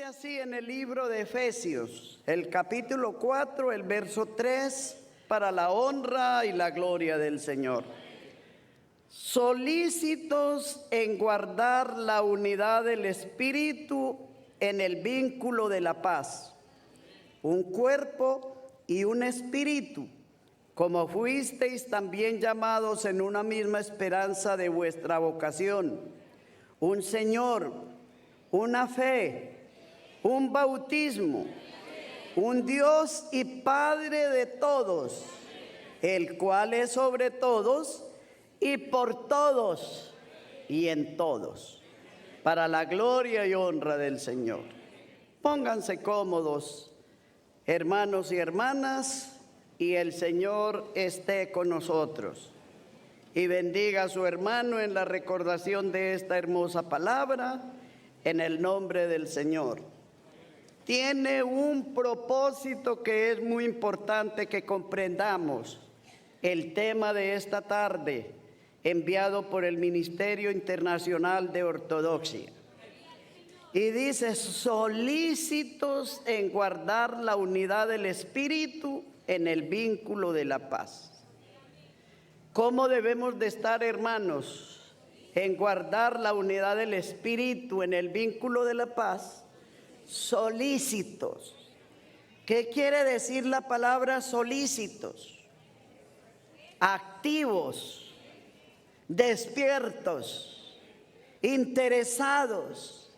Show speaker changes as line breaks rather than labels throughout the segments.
así en el libro de Efesios, el capítulo 4, el verso 3, para la honra y la gloria del Señor. Solícitos en guardar la unidad del Espíritu en el vínculo de la paz, un cuerpo y un espíritu, como fuisteis también llamados en una misma esperanza de vuestra vocación, un Señor, una fe, un bautismo, un Dios y Padre de todos, el cual es sobre todos y por todos y en todos, para la gloria y honra del Señor. Pónganse cómodos, hermanos y hermanas, y el Señor esté con nosotros. Y bendiga a su hermano en la recordación de esta hermosa palabra, en el nombre del Señor. Tiene un propósito que es muy importante que comprendamos. El tema de esta tarde, enviado por el Ministerio Internacional de Ortodoxia. Y dice, solícitos en guardar la unidad del Espíritu en el vínculo de la paz. ¿Cómo debemos de estar, hermanos, en guardar la unidad del Espíritu en el vínculo de la paz? Solícitos. ¿Qué quiere decir la palabra solícitos? Activos, despiertos, interesados,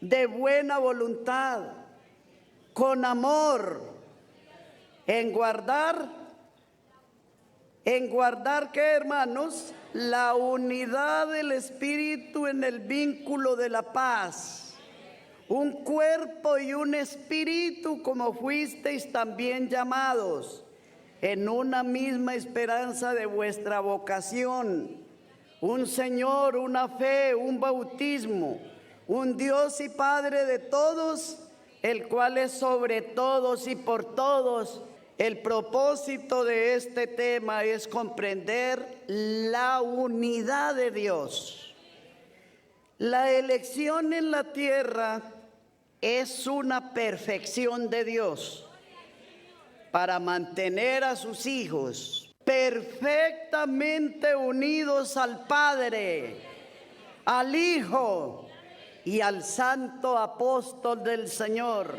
de buena voluntad, con amor, en guardar ¿qué, hermanos? La unidad del Espíritu en el vínculo de la paz. Un cuerpo y un espíritu, como fuisteis también llamados, en una misma esperanza de vuestra vocación. Un Señor, una fe, un bautismo, un Dios y Padre de todos, el cual es sobre todos y por todos. El propósito de este tema es comprender la unidad de Dios. La elección en la tierra es una perfección de Dios para mantener a sus hijos perfectamente unidos al Padre, al Hijo y al Santo Apóstol del Señor,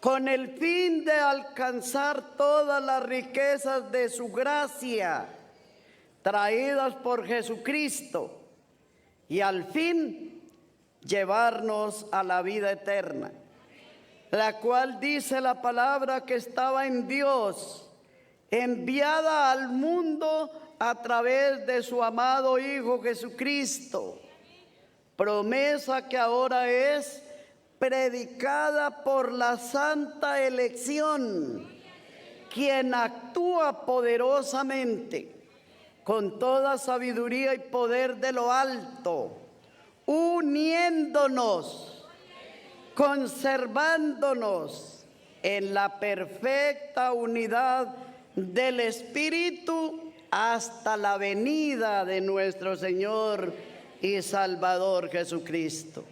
con el fin de alcanzar todas las riquezas de su gracia, traídas por Jesucristo, y al fin llevarnos a la vida eterna, la cual dice la palabra que estaba en Dios, enviada al mundo a través de su amado Hijo Jesucristo, promesa que ahora es predicada por la santa elección, quien actúa poderosamente con toda sabiduría y poder de lo alto, uniéndonos, conservándonos en la perfecta unidad del Espíritu hasta la venida de nuestro Señor y Salvador Jesucristo.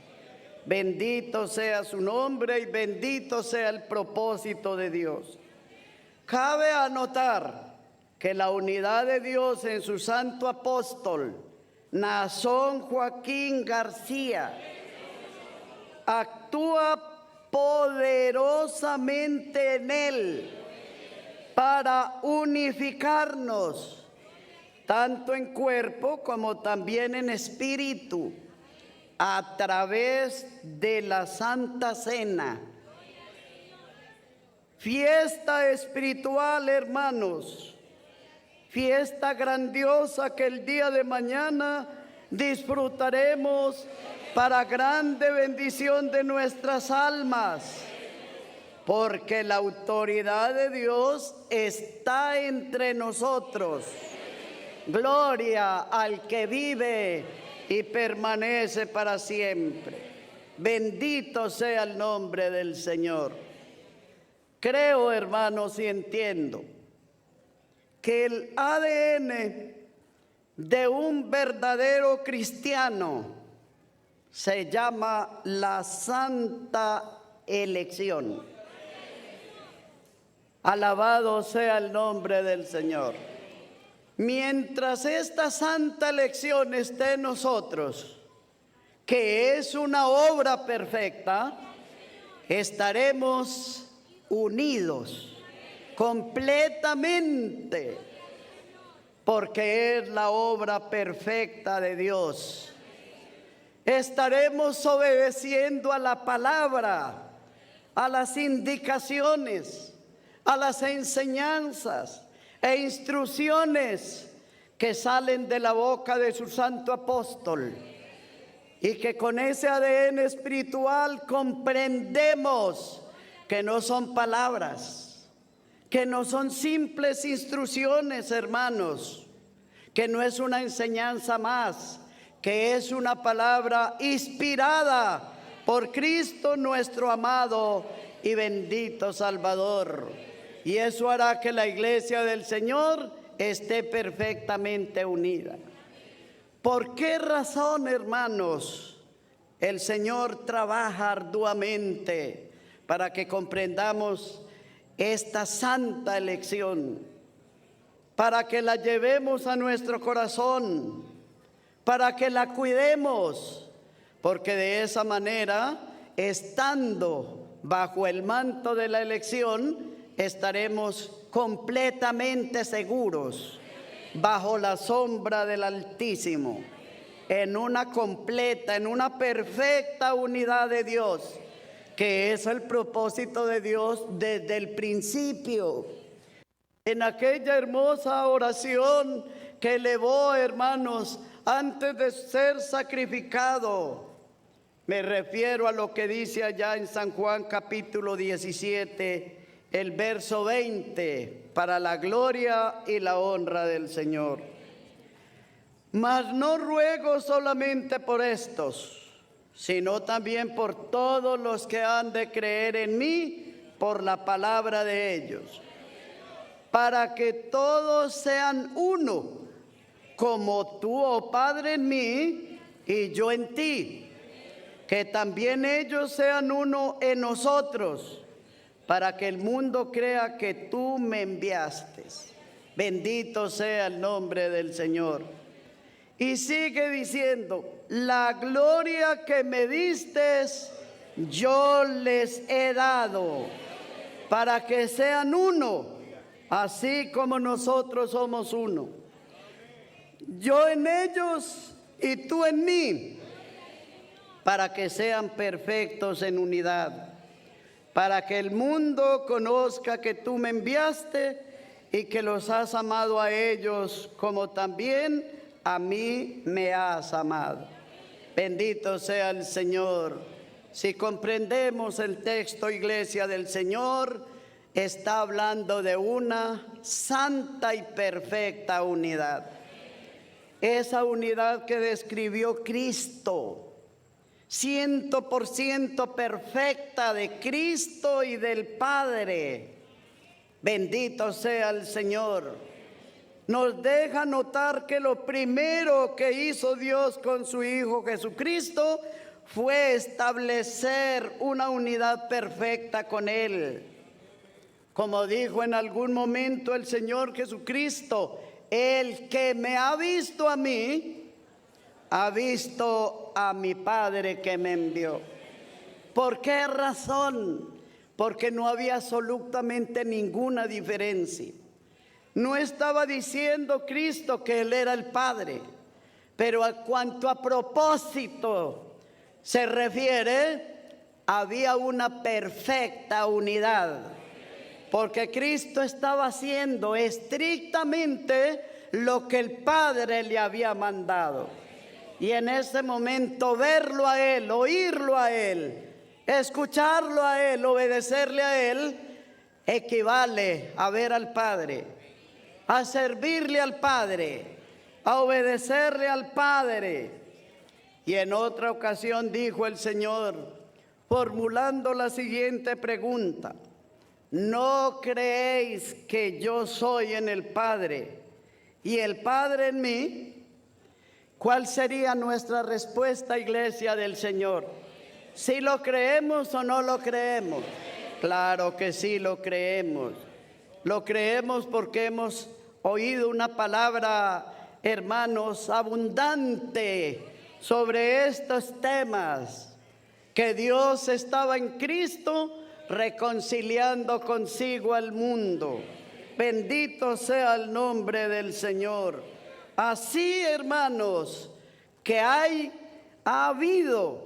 Bendito sea su nombre y bendito sea el propósito de Dios. Cabe anotar que la unidad de Dios en su santo apóstol, Nazón Joaquín García, actúa poderosamente en él para unificarnos, tanto en cuerpo como también en espíritu, a través de la Santa Cena. Fiesta espiritual, hermanos, fiesta grandiosa que el día de mañana disfrutaremos para grande bendición de nuestras almas, porque la autoridad de Dios está entre nosotros. Gloria al que vive y permanece para siempre. Bendito sea el nombre del Señor. Creo, hermanos, y entiendo que el ADN de un verdadero cristiano se llama la santa elección. Alabado sea el nombre del Señor. Mientras esta santa elección esté en nosotros, que es una obra perfecta, estaremos unidos completamente, porque es la obra perfecta de Dios. Estaremos obedeciendo a la palabra, a las indicaciones, a las enseñanzas e instrucciones que salen de la boca de su santo apóstol, y que con ese ADN espiritual comprendemos que no son palabras, que no son simples instrucciones, hermanos, que no es una enseñanza más, que es una palabra inspirada por Cristo nuestro amado y bendito Salvador. Y eso hará que la iglesia del Señor esté perfectamente unida. ¿Por qué razón, hermanos, el Señor trabaja arduamente para que comprendamos esta santa elección? Para que la llevemos a nuestro corazón, para que la cuidemos, porque de esa manera, estando bajo el manto de la elección, estaremos completamente seguros, bajo la sombra del Altísimo, en una completa, en una perfecta unidad de Dios, que es el propósito de Dios desde el principio. En aquella hermosa oración que elevó, hermanos, antes de ser sacrificado, me refiero a lo que dice allá en San Juan capítulo 17, el verso 20, para la gloria y la honra del Señor. Mas no ruego solamente por estos, sino también por todos los que han de creer en mí por la palabra de ellos, para que todos sean uno, como tú, oh Padre, en mí y yo en ti, que también ellos sean uno en nosotros, para que el mundo crea que tú me enviaste. Bendito sea el nombre del Señor. Y sigue diciendo, la gloria que me diste, yo les he dado, para que sean uno, así como nosotros somos uno. Yo en ellos y tú en mí, para que sean perfectos en unidad, para que el mundo conozca que tú me enviaste y que los has amado a ellos como también a mí me has amado. Bendito sea el Señor. Si comprendemos el texto, iglesia del Señor, está hablando de una santa y perfecta unidad. Esa unidad que describió Cristo, 100% perfecta de Cristo y del Padre. Bendito sea el Señor. Nos deja notar que lo primero que hizo Dios con su Hijo Jesucristo fue establecer una unidad perfecta con Él. Como dijo en algún momento el Señor Jesucristo, el que me ha visto a mí, ha visto a mi Padre que me envió. ¿Por qué razón? Porque no había absolutamente ninguna diferencia. No estaba diciendo Cristo que Él era el Padre, pero a cuanto a propósito se refiere, había una perfecta unidad, porque Cristo estaba haciendo estrictamente lo que el Padre le había mandado. Y en ese momento verlo a Él, oírlo a Él, escucharlo a Él, obedecerle a Él, equivale a ver al Padre, a servirle al Padre, a obedecerle al Padre. Y en otra ocasión dijo el Señor, formulando la siguiente pregunta: ¿no creéis que yo soy en el Padre y el Padre en mí? ¿Cuál sería nuestra respuesta, iglesia del Señor? ¿Sí lo creemos o no lo creemos? Claro que sí lo creemos. Lo creemos porque hemos oído una palabra, hermanos, abundante sobre estos temas. Que Dios estaba en Cristo reconciliando consigo al mundo. Bendito sea el nombre del Señor. Así, hermanos, que ha habido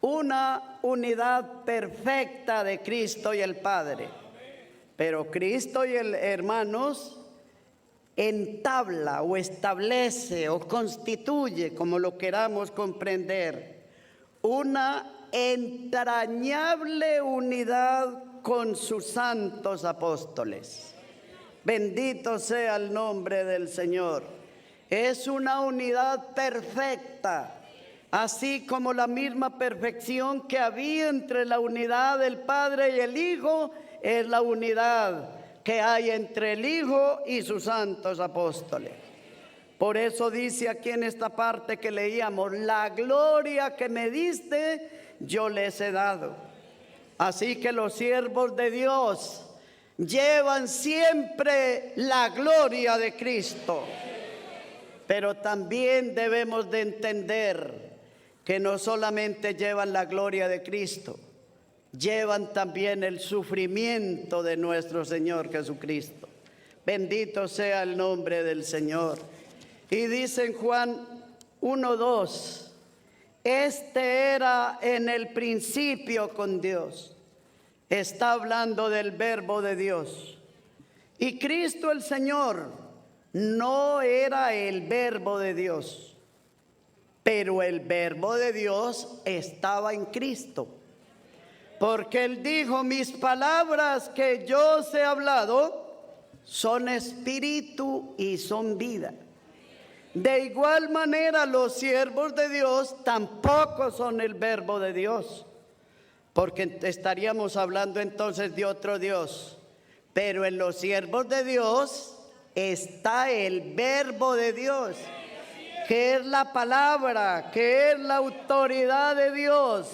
una unidad perfecta de Cristo y el Padre. Pero Cristo y el hermanos entabla o establece o constituye, como lo queramos comprender, una entrañable unidad con sus santos apóstoles. Bendito sea el nombre del Señor. Es una unidad perfecta, así como la misma perfección que había entre la unidad del Padre y el Hijo, es la unidad que hay entre el Hijo y sus santos apóstoles. Por eso dice aquí en esta parte que leíamos, la gloria que me diste, yo les he dado. Así que los siervos de Dios llevan siempre la gloria de Cristo. Pero también debemos de entender que no solamente llevan la gloria de Cristo, llevan también el sufrimiento de nuestro Señor Jesucristo. Bendito sea el nombre del Señor. Y dice en Juan 1:2, este era en el principio con Dios. Está hablando del verbo de Dios. Y Cristo el Señor no era el verbo de Dios, pero el verbo de Dios estaba en Cristo. Porque Él dijo, mis palabras que yo os he hablado son espíritu y son vida. De igual manera los siervos de Dios tampoco son el verbo de Dios, porque estaríamos hablando entonces de otro Dios. Pero en los siervos de Dios está el verbo de Dios, que es la palabra, que es la autoridad de Dios.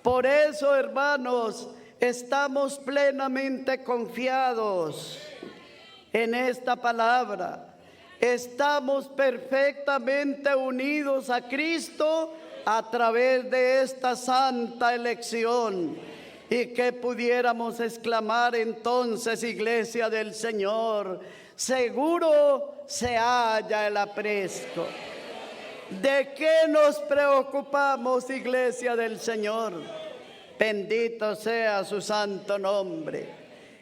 Por eso, hermanos, estamos plenamente confiados en esta palabra. Estamos perfectamente unidos a Cristo a través de esta santa elección. Y que pudiéramos exclamar entonces, iglesia del Señor, seguro se halla el aprisco. ¿De qué nos preocupamos, iglesia del Señor? Bendito sea su santo nombre.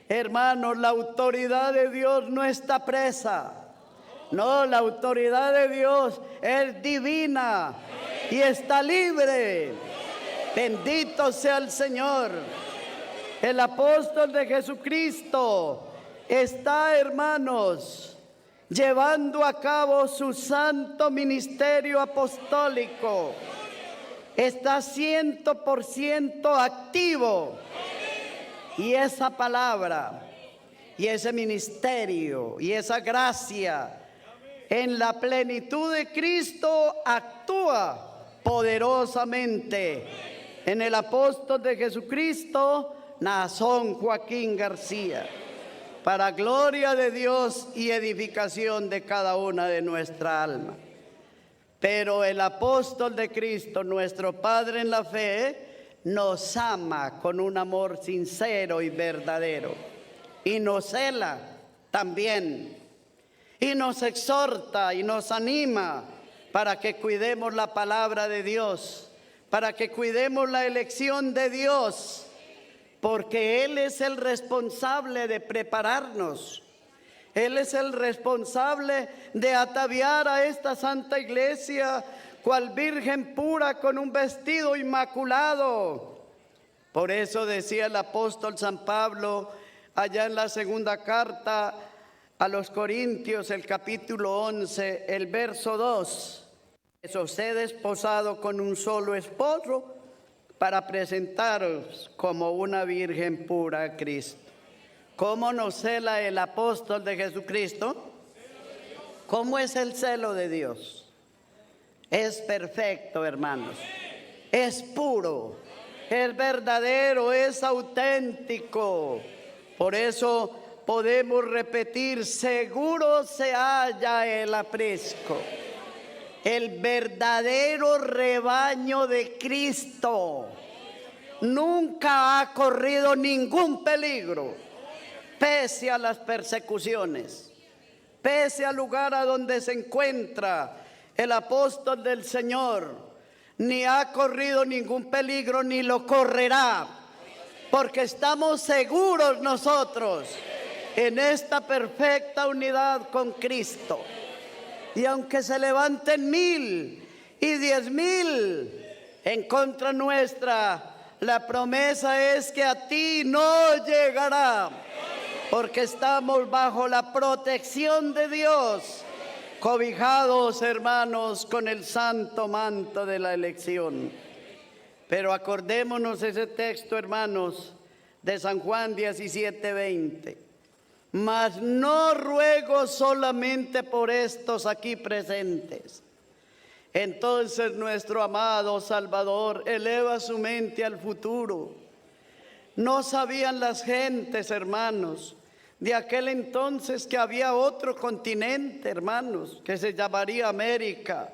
Hermanos, la autoridad de Dios no está presa. No, la autoridad de Dios es divina y está libre. Bendito sea el Señor. El apóstol de Jesucristo está, hermanos, llevando a cabo su santo ministerio apostólico. Está 100% activo. Y esa palabra, y ese ministerio, y esa gracia, en la plenitud de Cristo actúa poderosamente en el apóstol de Jesucristo, Nazón Joaquín García, para gloria de Dios y edificación de cada una de nuestra alma. Pero el apóstol de Cristo, nuestro Padre en la fe, nos ama con un amor sincero y verdadero, y nos cela también, y nos exhorta y nos anima para que cuidemos la palabra de Dios, para que cuidemos la elección de Dios, porque Él es el responsable de prepararnos. Él es el responsable de ataviar a esta santa iglesia cual virgen pura con un vestido inmaculado. Por eso decía el apóstol San Pablo allá en la segunda carta a los Corintios, el capítulo 11, el verso 2. Os he desposado con un solo esposo para presentaros como una virgen pura a Cristo. ¿Cómo nos cela el apóstol de Jesucristo? ¿Cómo es el celo de Dios? Es perfecto, hermanos. es puro, es verdadero, es auténtico. Por eso podemos repetir: seguro se halla el aprisco. El verdadero rebaño de Cristo nunca ha corrido ningún peligro, pese a las persecuciones, pese al lugar a donde se encuentra el apóstol del Señor. Ni ha corrido ningún peligro, ni lo correrá, porque estamos seguros nosotros en esta perfecta unidad con Cristo. Y aunque se levanten 1000 y 10,000 en contra nuestra, la promesa es que a ti no llegará, porque estamos bajo la protección de Dios, cobijados, hermanos, con el santo manto de la elección. Pero acordémonos ese texto, hermanos, de San Juan 17:20. Mas no ruego solamente por estos aquí presentes. Entonces nuestro amado Salvador eleva su mente al futuro. No sabían las gentes, hermanos, de aquel entonces que había otro continente, hermanos, que se llamaría América.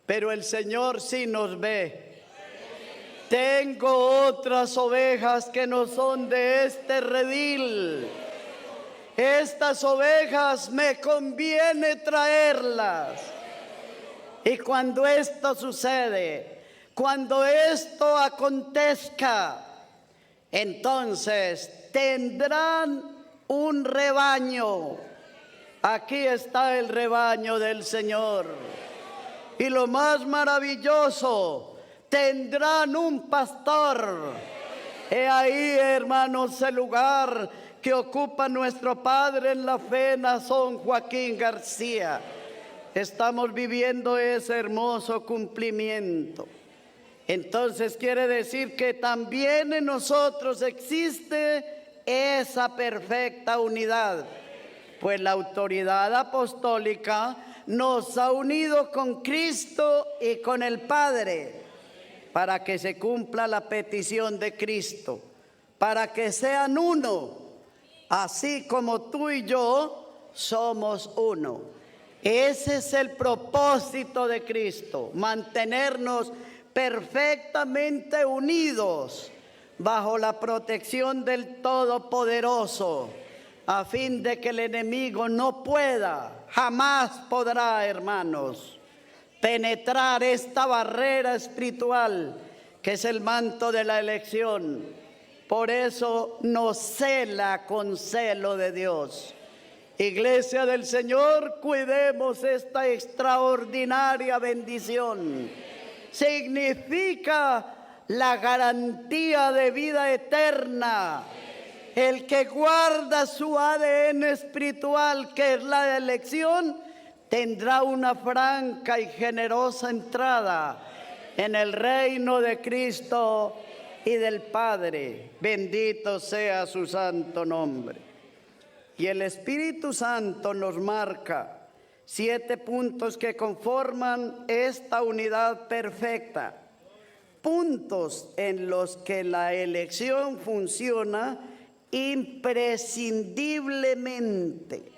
Pero el Señor sí nos ve. Tengo otras ovejas que no son de este redil. Estas ovejas me conviene traerlas. Y cuando esto sucede, cuando esto acontezca, entonces tendrán un rebaño. Aquí está el rebaño del Señor. Y lo más maravilloso, tendrán un pastor. He ahí, hermanos, el lugar que ocupa nuestro padre en la fe, Nazón Joaquín García. Estamos viviendo ese hermoso cumplimiento. Entonces quiere decir que también en nosotros existe esa perfecta unidad, pues la autoridad apostólica nos ha unido con Cristo y con el Padre, para que se cumpla la petición de Cristo, para que sean uno, así como tú y yo somos uno. Ese es el propósito de Cristo, mantenernos perfectamente unidos bajo la protección del Todopoderoso, a fin de que el enemigo no pueda, jamás podrá, hermanos, penetrar esta barrera espiritual que es el manto de la elección. Por eso nos cela con celo de Dios. Iglesia del Señor, cuidemos esta extraordinaria bendición. Significa la garantía de vida eterna. El que guarda su ADN espiritual, que es la elección, tendrá una franca y generosa entrada en el reino de Cristo y del Padre. Bendito sea su santo nombre. Y el Espíritu Santo nos marca 7 puntos que conforman esta unidad perfecta. Puntos en los que la elección funciona imprescindiblemente.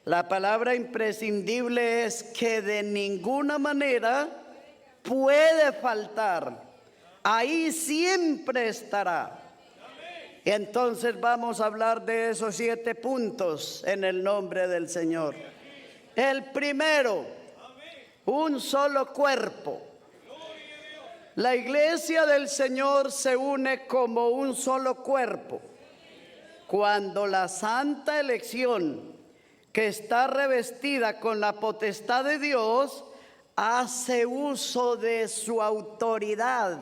La palabra imprescindible es que de ninguna manera puede faltar. Ahí siempre estará. Entonces vamos a hablar de esos 7 puntos en el nombre del Señor. El primero, un solo cuerpo. La iglesia del Señor se une como un solo cuerpo cuando la santa elección, que está revestida con la potestad de Dios, hace uso de su autoridad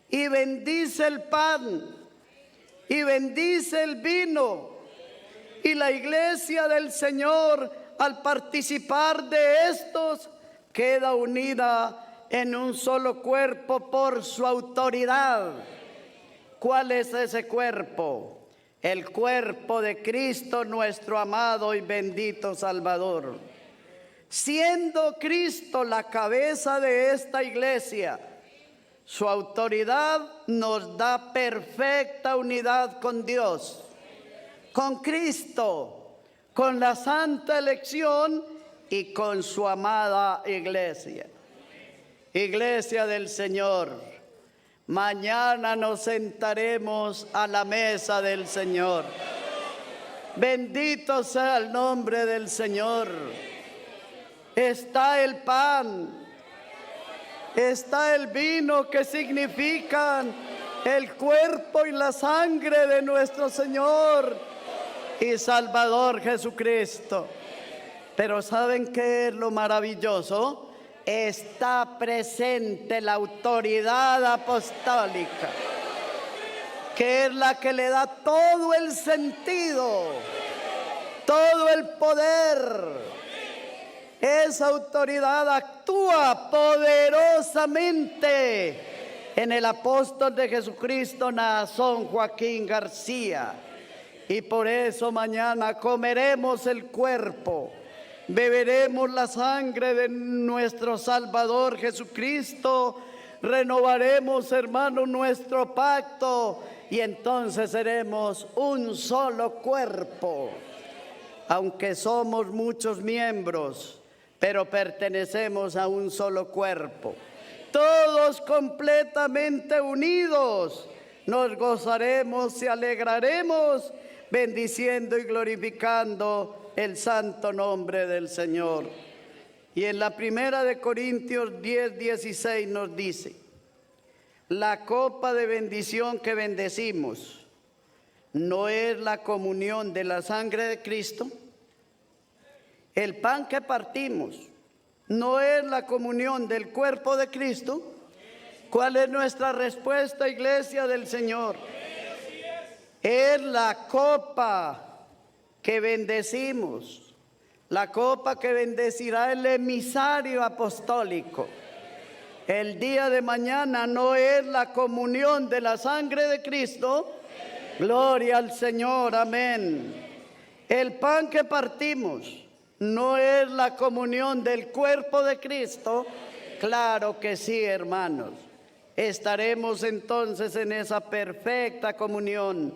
y bendice el pan y bendice el vino. Y la iglesia del Señor, al participar de estos, queda unida en un solo cuerpo por su autoridad. ¿Cuál es ese cuerpo? El cuerpo de Cristo, nuestro amado y bendito Salvador. Siendo Cristo la cabeza de esta iglesia, Su autoridad nos da perfecta unidad con Dios, con Cristo, con la santa elección y con su amada iglesia. Iglesia del Señor, mañana nos sentaremos a la mesa del Señor. Bendito sea el nombre del Señor. Está el pan, está el vino, que significan el cuerpo y la sangre de nuestro Señor y Salvador Jesucristo. Pero ¿saben qué es lo maravilloso? Está presente la autoridad apostólica, que es la que le da todo el sentido, todo el poder. Esa autoridad actúa poderosamente en el apóstol de Jesucristo, Naasón Joaquín García. Y por eso mañana comeremos el cuerpo, beberemos la sangre de nuestro Salvador Jesucristo, renovaremos, hermanos, nuestro pacto y entonces seremos un solo cuerpo. Aunque somos muchos miembros, pero pertenecemos a un solo cuerpo. Todos completamente unidos, nos gozaremos y alegraremos, bendiciendo y glorificando el santo nombre del Señor. Y en la primera de Corintios 10:16 nos dice: la copa de bendición que bendecimos, ¿no es la comunión de la sangre de Cristo? El pan que partimos, ¿no es la comunión del cuerpo de Cristo? ¿Cuál es nuestra respuesta, iglesia del Señor? Es la copa que bendecimos, la copa que bendecirá el emisario apostólico. El día de mañana no es la comunión de la sangre de Cristo. Gloria al Señor, amén. El pan que partimos, ¿no es la comunión del cuerpo de Cristo? Claro que sí, hermanos. Estaremos entonces en esa perfecta comunión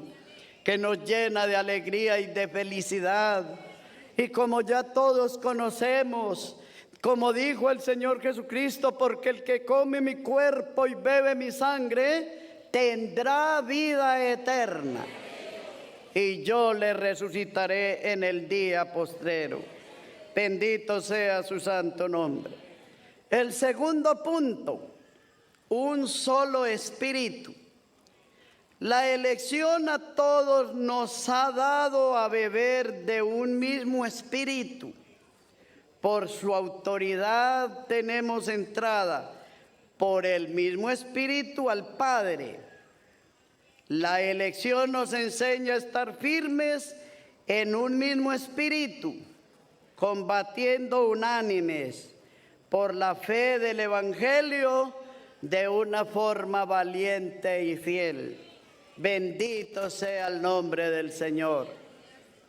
que nos llena de alegría y de felicidad. Y como ya todos conocemos, como dijo el Señor Jesucristo, porque el que come mi cuerpo y bebe mi sangre tendrá vida eterna, y yo le resucitaré en el día postrero. Bendito sea su santo nombre. El segundo punto: un solo espíritu. La elección a todos nos ha dado a beber de un mismo espíritu. Por su autoridad tenemos entrada por el mismo espíritu al Padre. La elección nos enseña a estar firmes en un mismo espíritu, combatiendo unánimes por la fe del Evangelio de una forma valiente y fiel. Bendito sea el nombre del Señor.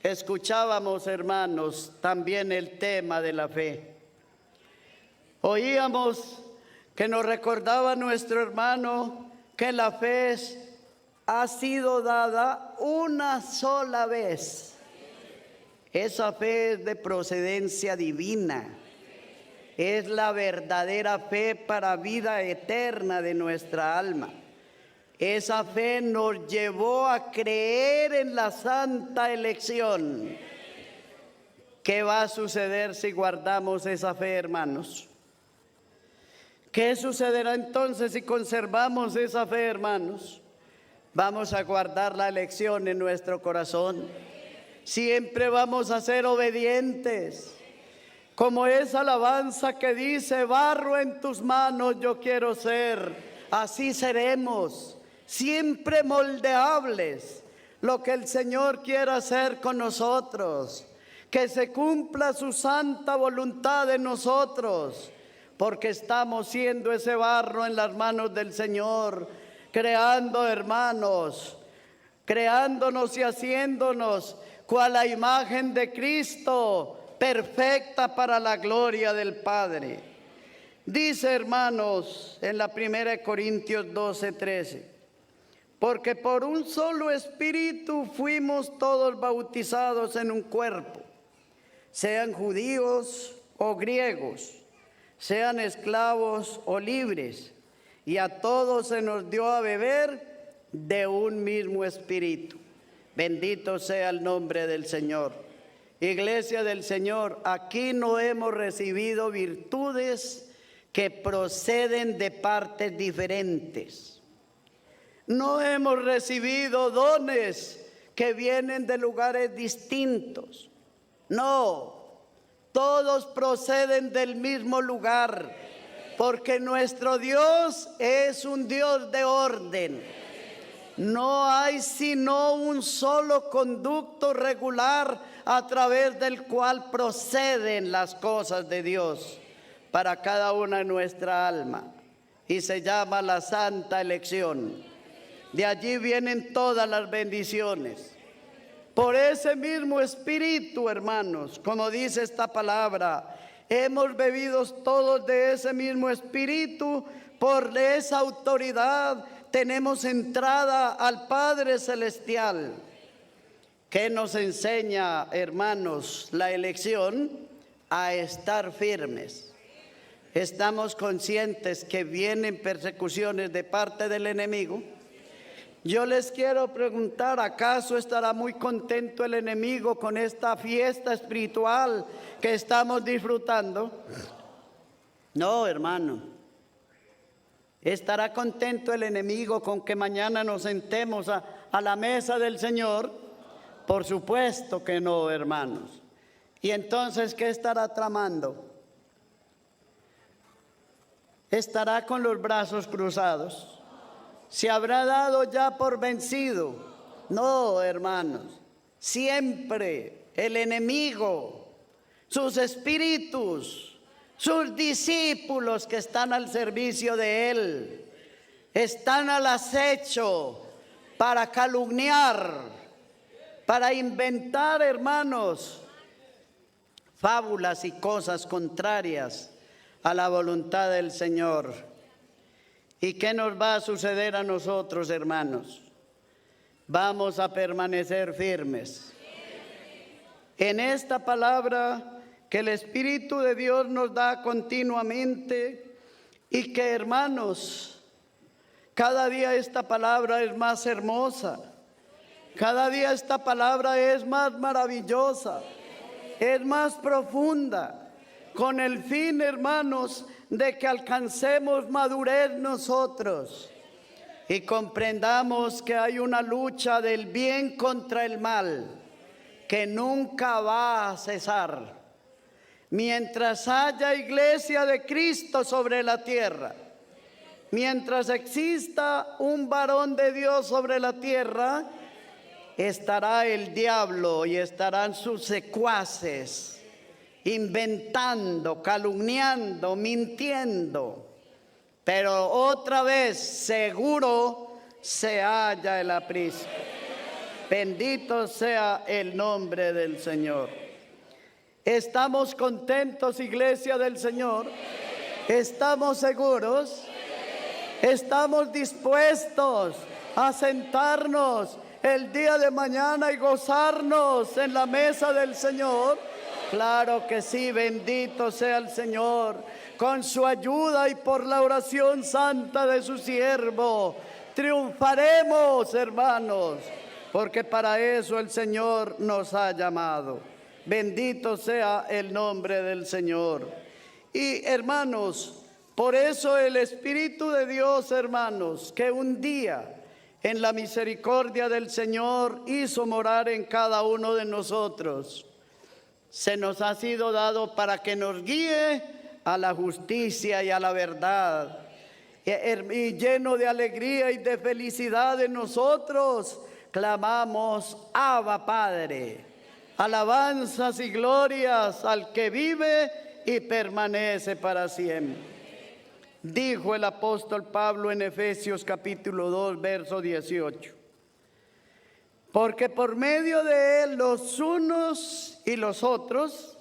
Escuchábamos, hermanos, también el tema de la fe. Oíamos que nos recordaba nuestro hermano que la fe ha sido dada una sola vez. Esa fe es de procedencia divina. Es la verdadera fe para vida eterna de nuestra alma. Esa fe nos llevó a creer en la santa elección. ¿Qué va a suceder si guardamos esa fe, hermanos? ¿Qué sucederá entonces si conservamos esa fe, hermanos? Vamos a guardar la elección en nuestro corazón. Siempre vamos a ser obedientes. Como esa alabanza que dice: barro en tus manos yo quiero ser. Así seremos, siempre moldeables. Lo que el Señor quiera hacer con nosotros, que se cumpla su santa voluntad en nosotros, porque estamos siendo ese barro en las manos del Señor, creando, hermanos, creándonos y haciéndonos cual la imagen de Cristo, perfecta para la gloria del Padre. Dice, hermanos, en la 1 Corintios 12:13, porque por un solo espíritu fuimos todos bautizados en un cuerpo, sean judíos o griegos, sean esclavos o libres, y a todos se nos dio a beber de un mismo espíritu. Bendito sea el nombre del Señor. Iglesia del Señor, aquí no hemos recibido virtudes que proceden de partes diferentes. No hemos recibido dones que vienen de lugares distintos. No, todos proceden del mismo lugar, porque nuestro Dios es un Dios de orden. No hay sino un solo conducto regular a través del cual proceden las cosas de Dios para cada una de nuestra alma, y se llama la santa elección. De allí vienen todas las bendiciones. Por ese mismo espíritu, hermanos, como dice esta palabra, hemos bebido todos de ese mismo espíritu. Por esa autoridad tenemos entrada al Padre Celestial. ¿Qué nos enseña, hermanos, la elección? A estar firmes. Estamos conscientes que vienen persecuciones de parte del enemigo. Yo les quiero preguntar, ¿acaso estará muy contento el enemigo con esta fiesta espiritual que estamos disfrutando? No, hermano. ¿Estará contento el enemigo con que mañana nos sentemos a la mesa del Señor? Por supuesto que no, hermanos. ¿Y entonces qué estará tramando? ¿Estará con los brazos cruzados? ¿Se habrá dado ya por vencido? No, hermanos. Siempre el enemigo, sus espíritus, sus discípulos que están al servicio de él, están al acecho para calumniar, para inventar, hermanos, fábulas y cosas contrarias a la voluntad del Señor. ¿Y qué nos va a suceder a nosotros, hermanos? Vamos a permanecer firmes en esta palabra que el Espíritu de Dios nos da continuamente, y que, hermanos, cada día esta palabra es más hermosa, cada día esta palabra es más maravillosa, es más profunda, con el fin, hermanos, de que alcancemos madurez nosotros y comprendamos que hay una lucha del bien contra el mal que nunca va a cesar. Mientras haya iglesia de Cristo sobre la tierra, mientras exista un varón de Dios sobre la tierra, estará el diablo y estarán sus secuaces inventando, calumniando, mintiendo. Pero otra vez seguro se halla el aprisco. Bendito sea el nombre del Señor. ¿Estamos contentos, iglesia del Señor? ¿Estamos seguros? ¿Estamos dispuestos a sentarnos el día de mañana y gozarnos en la mesa del Señor? Claro que sí, bendito sea el Señor. Con su ayuda y por la oración santa de su siervo, triunfaremos, hermanos, porque para eso el Señor nos ha llamado. Bendito sea el nombre del Señor. Y, hermanos, por eso el Espíritu de Dios, hermanos, que un día en la misericordia del Señor hizo morar en cada uno de nosotros, se nos ha sido dado para que nos guíe a la justicia y a la verdad. Y lleno de alegría y de felicidad de nosotros, clamamos: Abba, Padre. Alabanzas y glorias al que vive y permanece para siempre. Dijo el apóstol Pablo en Efesios capítulo 2, verso 18. Porque por medio de él los unos y los otros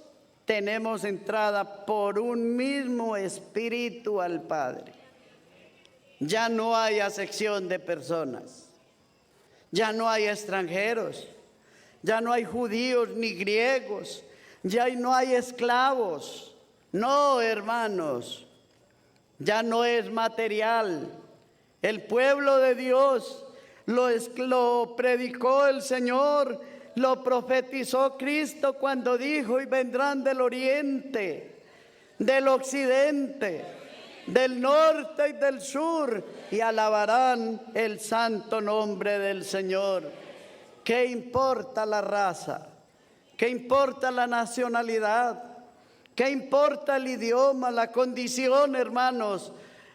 tenemos entrada por un mismo Espíritu al Padre. Ya no hay acepción de personas, ya no hay extranjeros, ya no hay judíos ni griegos, ya no hay esclavos. No, hermanos, ya no es material. El pueblo de Dios lo predicó el Señor, lo profetizó Cristo cuando dijo: y vendrán del oriente, del occidente, del norte y del sur, y alabarán el santo nombre del Señor. ¿Qué importa la raza? ¿Qué importa la nacionalidad? ¿Qué importa el idioma, la condición, hermanos,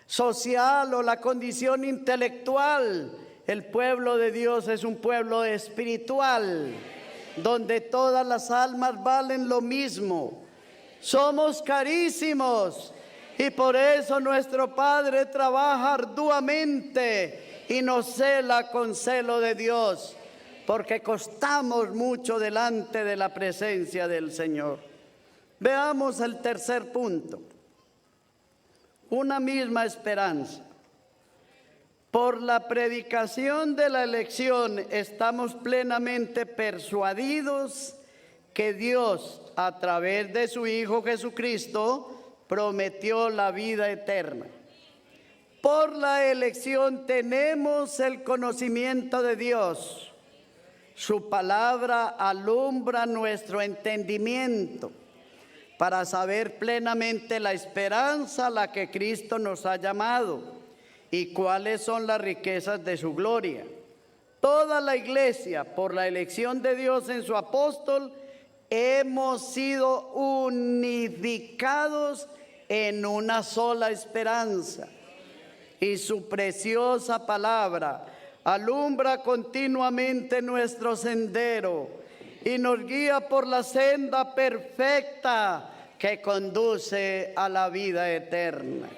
social o la condición intelectual? El pueblo de Dios es un pueblo espiritual, donde todas las almas valen lo mismo. Somos carísimos y por eso nuestro Padre trabaja arduamente y nos cela con celo de Dios, porque costamos mucho delante de la presencia del Señor. Veamos el tercer punto. Una misma esperanza. Por la predicación de la elección estamos plenamente persuadidos que Dios, a través de su Hijo Jesucristo, prometió la vida eterna. Por la elección tenemos el conocimiento de Dios. Su palabra alumbra nuestro entendimiento para saber plenamente la esperanza a la que Cristo nos ha llamado y cuáles son las riquezas de su gloria. Toda la iglesia, por la elección de Dios en su apóstol, hemos sido unificados en una sola esperanza. Y su preciosa palabra alumbra continuamente nuestro sendero y nos guía por la senda perfecta que conduce a la vida eterna.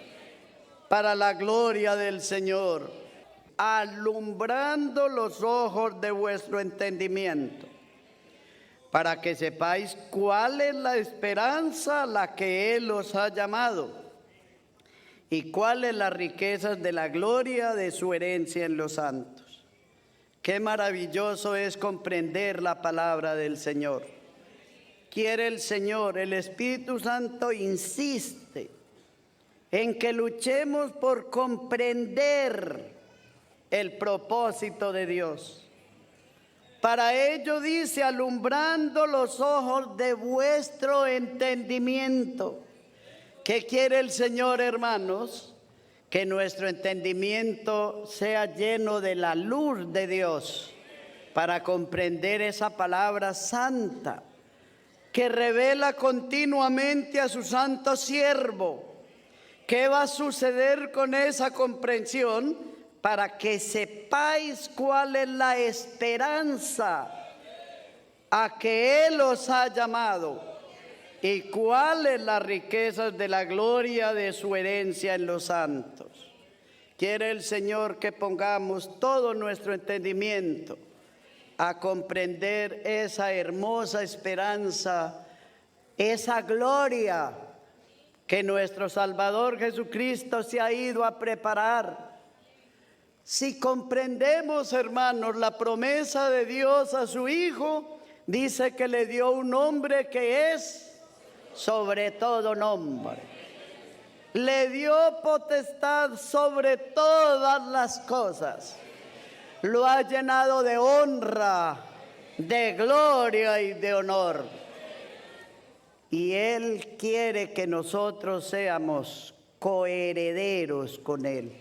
Para la gloria del Señor, alumbrando los ojos de vuestro entendimiento, para que sepáis cuál es la esperanza a la que Él os ha llamado y cuáles las riquezas de la gloria de su herencia en los santos. Qué maravilloso es comprender la palabra del Señor. Quiere el Señor, el Espíritu Santo insiste en que luchemos por comprender el propósito de Dios. Para ello dice: alumbrando los ojos de vuestro entendimiento. ¿Qué quiere el Señor, hermanos? Que nuestro entendimiento sea lleno de la luz de Dios para comprender esa palabra santa que revela continuamente a su santo siervo. ¿Qué va a suceder con esa comprensión? Para que sepáis cuál es la esperanza a que Él os ha llamado y cuáles las riquezas de la gloria de su herencia en los santos. Quiere el Señor que pongamos todo nuestro entendimiento a comprender esa hermosa esperanza, esa gloria que nuestro Salvador Jesucristo se ha ido a preparar. Si comprendemos, hermanos, la promesa de Dios a su Hijo, dice que le dio un nombre que es sobre todo nombre. Le dio potestad sobre todas las cosas. Lo ha llenado de honra, de gloria y de honor. Y Él quiere que nosotros seamos coherederos con Él.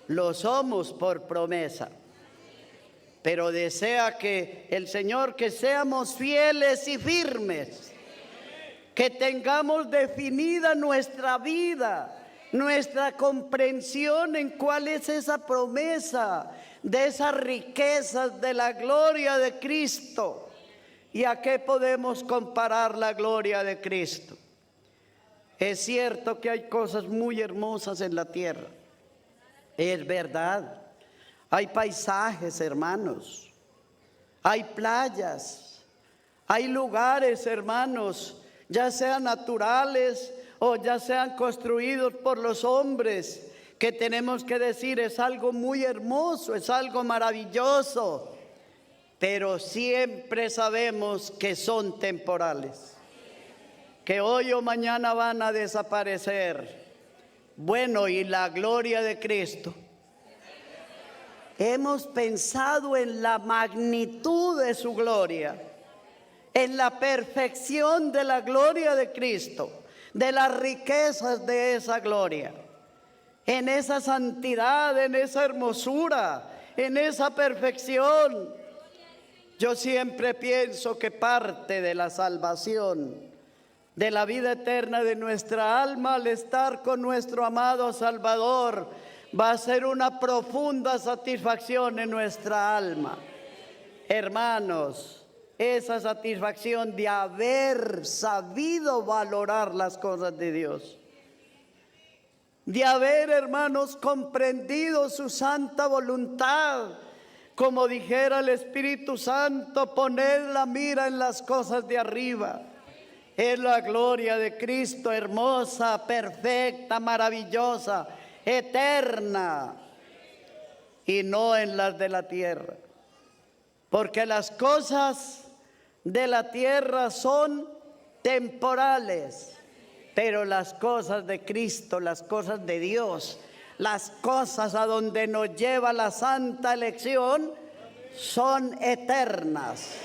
Lo somos por promesa, pero desea que el Señor que seamos fieles y firmes, que tengamos definida nuestra vida, nuestra comprensión en cuál es esa promesa de esas riquezas de la gloria de Cristo. ¿Y a qué podemos comparar la gloria de Cristo? Es cierto que hay cosas muy hermosas en la tierra. Es verdad. Hay paisajes, hermanos. Hay playas. Hay lugares, hermanos, ya sean naturales o ya sean construidos por los hombres, que tenemos que decir es algo muy hermoso, es algo maravilloso, pero siempre sabemos que son temporales, que hoy o mañana van a desaparecer. Bueno, y la gloria de Cristo. Hemos pensado en la magnitud de su gloria, en la perfección de la gloria de Cristo, de las riquezas de esa gloria, en esa santidad, en esa hermosura, en esa perfección. Yo siempre pienso que parte de la salvación, de la vida eterna de nuestra alma, al estar con nuestro amado Salvador, va a ser una profunda satisfacción en nuestra alma. Hermanos, esa satisfacción de haber sabido valorar las cosas de Dios, de haber, hermanos, comprendido su santa voluntad, como dijera el Espíritu Santo, poner la mira en las cosas de arriba. Es la gloria de Cristo, hermosa, perfecta, maravillosa, eterna, y no en las de la tierra. Porque las cosas de la tierra son temporales, pero las cosas de Cristo, las cosas de Dios, las cosas a donde nos lleva la santa elección, son eternas.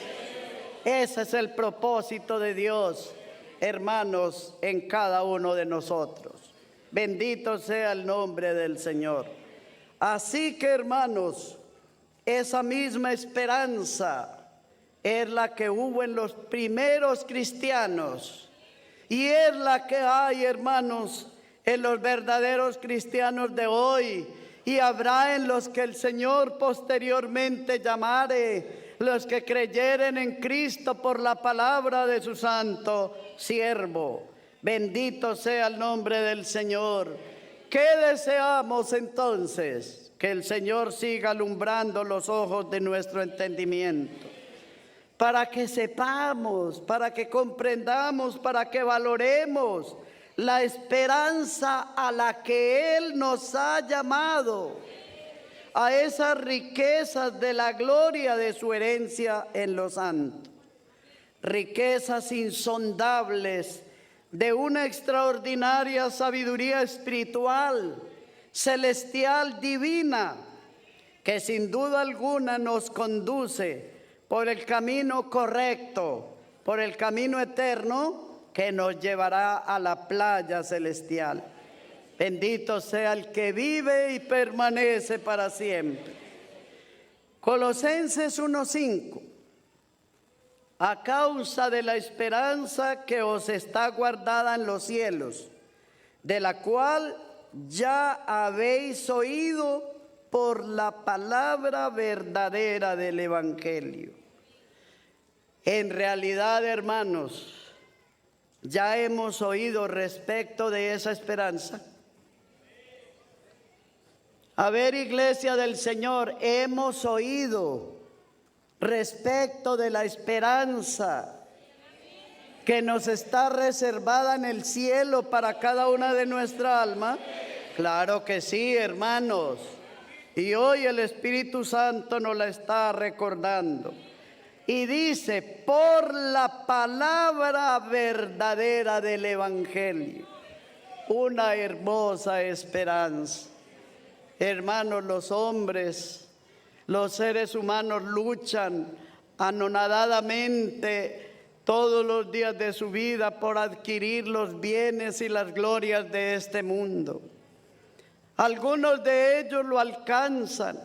Ese es el propósito de Dios, hermanos, en cada uno de nosotros. Bendito sea el nombre del Señor. Así que, hermanos, esa misma esperanza es la que hubo en los primeros cristianos y es la que hay, hermanos, en los verdaderos cristianos de hoy, y habrá en los que el Señor posteriormente llamare, los que creyeren en Cristo por la palabra de su santo siervo. Bendito sea el nombre del Señor. ¿Qué deseamos entonces? Que el Señor siga alumbrando los ojos de nuestro entendimiento, para que sepamos, para que comprendamos, para que valoremos la esperanza a la que Él nos ha llamado, a esas riquezas de la gloria de su herencia en los santos, riquezas insondables de una extraordinaria sabiduría espiritual, celestial, divina, que sin duda alguna nos conduce por el camino correcto, por el camino eterno que nos llevará a la playa celestial. Bendito sea el que vive y permanece para siempre. Colosenses 1:5. A causa de la esperanza que os está guardada en los cielos, de la cual ya habéis oído por la palabra verdadera del Evangelio. En realidad, hermanos, ya hemos oído respecto de esa esperanza. A ver, iglesia del Señor, hemos oído respecto de la esperanza que nos está reservada en el cielo para cada una de nuestra alma. Claro que sí, hermanos. Y hoy el Espíritu Santo nos la está recordando. Y dice, por la palabra verdadera del Evangelio. Una hermosa esperanza. Hermanos, los hombres, los seres humanos luchan anonadadamente todos los días de su vida por adquirir los bienes y las glorias de este mundo. Algunos de ellos lo alcanzan,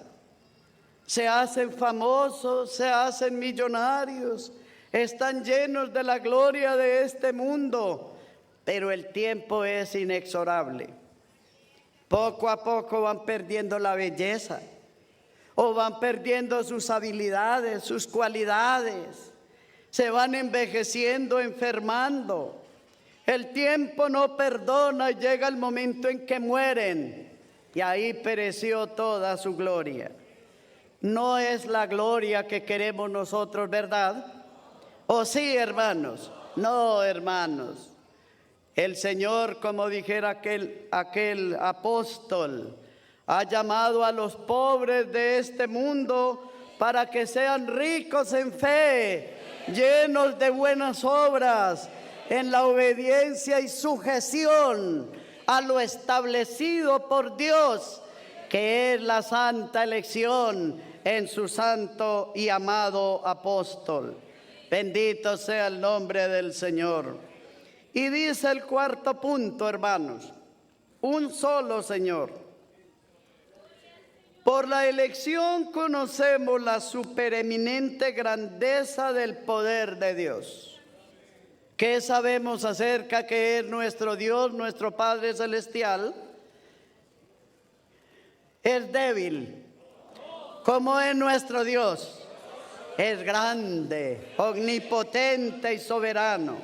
se hacen famosos, se hacen millonarios, están llenos de la gloria de este mundo, pero el tiempo es inexorable. Poco a poco van perdiendo la belleza, o van perdiendo sus habilidades, sus cualidades, se van envejeciendo, enfermando. El tiempo no perdona y llega el momento en que mueren, y ahí pereció toda su gloria. No es la gloria que queremos nosotros, ¿verdad? ¿O sí, hermanos? No, hermanos. El Señor, como dijera aquel apóstol, ha llamado a los pobres de este mundo para que sean ricos en fe, llenos de buenas obras, en la obediencia y sujeción a lo establecido por Dios, que es la santa elección en su santo y amado apóstol. Bendito sea el nombre del Señor. Y dice el cuarto punto, hermanos, un solo Señor. Por la elección conocemos la supereminente grandeza del poder de Dios. ¿Qué sabemos acerca que es nuestro Dios, nuestro Padre Celestial? Es débil. ¿Cómo es nuestro Dios? Es grande, omnipotente y soberano.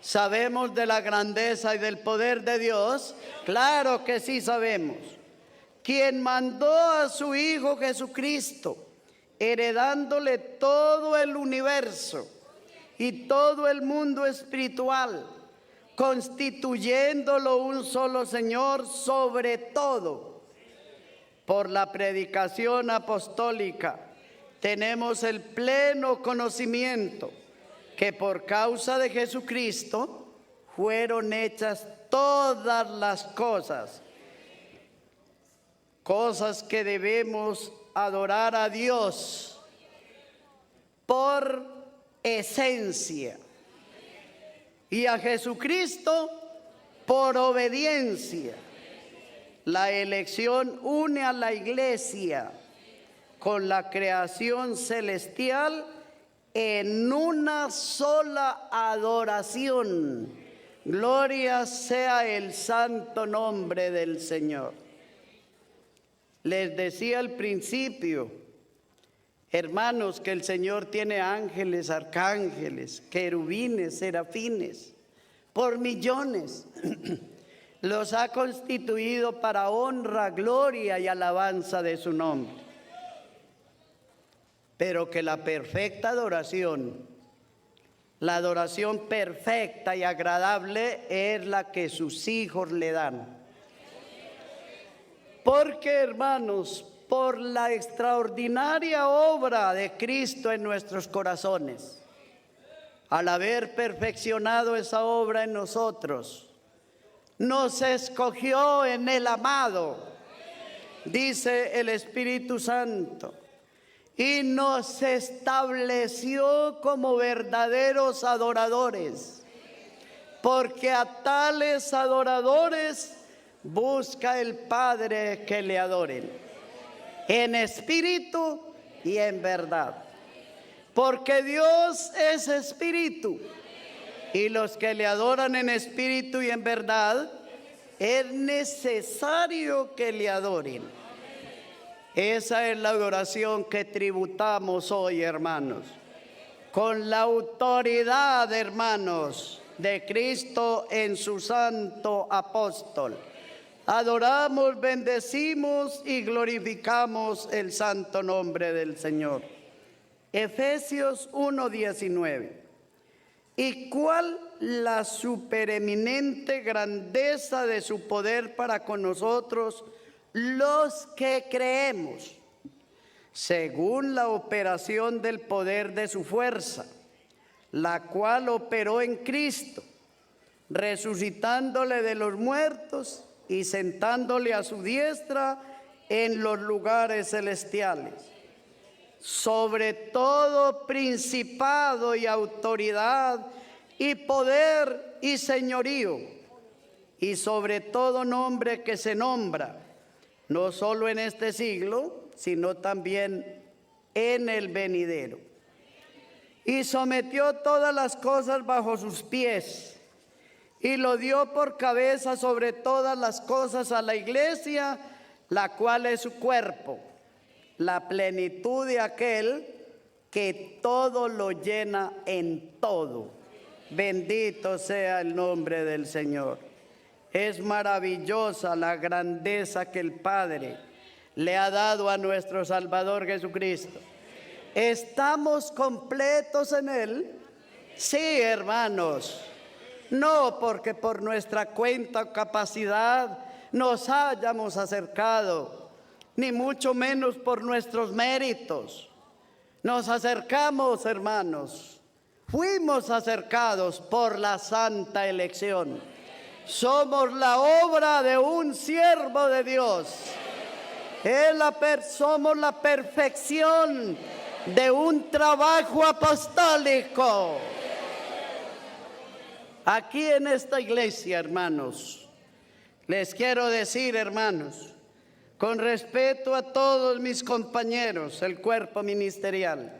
¿Sabemos de la grandeza y del poder de Dios? Claro que sí sabemos. Quien mandó a su Hijo Jesucristo, heredándole todo el universo y todo el mundo espiritual, constituyéndolo un solo Señor sobre todo. Por la predicación apostólica tenemos el pleno conocimiento que por causa de Jesucristo fueron hechas todas las cosas que debemos adorar a Dios por esencia y a Jesucristo por obediencia. La elección une a la iglesia con la creación celestial en una sola adoración. Gloria sea el santo nombre del Señor. Les decía al principio, hermanos, que el Señor tiene ángeles, arcángeles, querubines, serafines, por millones. Los ha constituido para honra, gloria y alabanza de su nombre. Pero que la perfecta adoración, la adoración perfecta y agradable es la que sus hijos le dan. Porque, hermanos, por la extraordinaria obra de Cristo en nuestros corazones, al haber perfeccionado esa obra en nosotros, nos escogió en el amado, dice el Espíritu Santo, y nos estableció como verdaderos adoradores, porque a tales adoradores busca el Padre que le adoren, en espíritu y en verdad. Porque Dios es espíritu, y los que le adoran en espíritu y en verdad, es necesario que le adoren. Esa es la adoración que tributamos hoy, hermanos, con la autoridad, hermanos, de Cristo en su santo apóstol. Adoramos, bendecimos y glorificamos el santo nombre del Señor. Efesios 1:19. ¿Y cuál la supereminente grandeza de su poder para con nosotros, los que creemos, según la operación del poder de su fuerza, la cual operó en Cristo, resucitándole de los muertos y sentándole a su diestra en los lugares celestiales, sobre todo principado y autoridad y poder y señorío, y sobre todo nombre que se nombra, no solo en este siglo, sino también en el venidero. Y sometió todas las cosas bajo sus pies, y lo dio por cabeza sobre todas las cosas a la iglesia, la cual es su cuerpo, la plenitud de aquel que todo lo llena en todo. Bendito sea el nombre del Señor. Es maravillosa la grandeza que el Padre le ha dado a nuestro Salvador Jesucristo. Estamos completos en Él Sí, hermanos, no porque por nuestra cuenta o capacidad nos hayamos acercado, ni mucho menos por nuestros méritos. Nos acercamos, hermanos, fuimos acercados por la santa elección. Somos la obra de un siervo de Dios. Somos la perfección de un trabajo apostólico. Aquí en esta iglesia, hermanos, les quiero decir, hermanos, con respeto a todos mis compañeros, el cuerpo ministerial,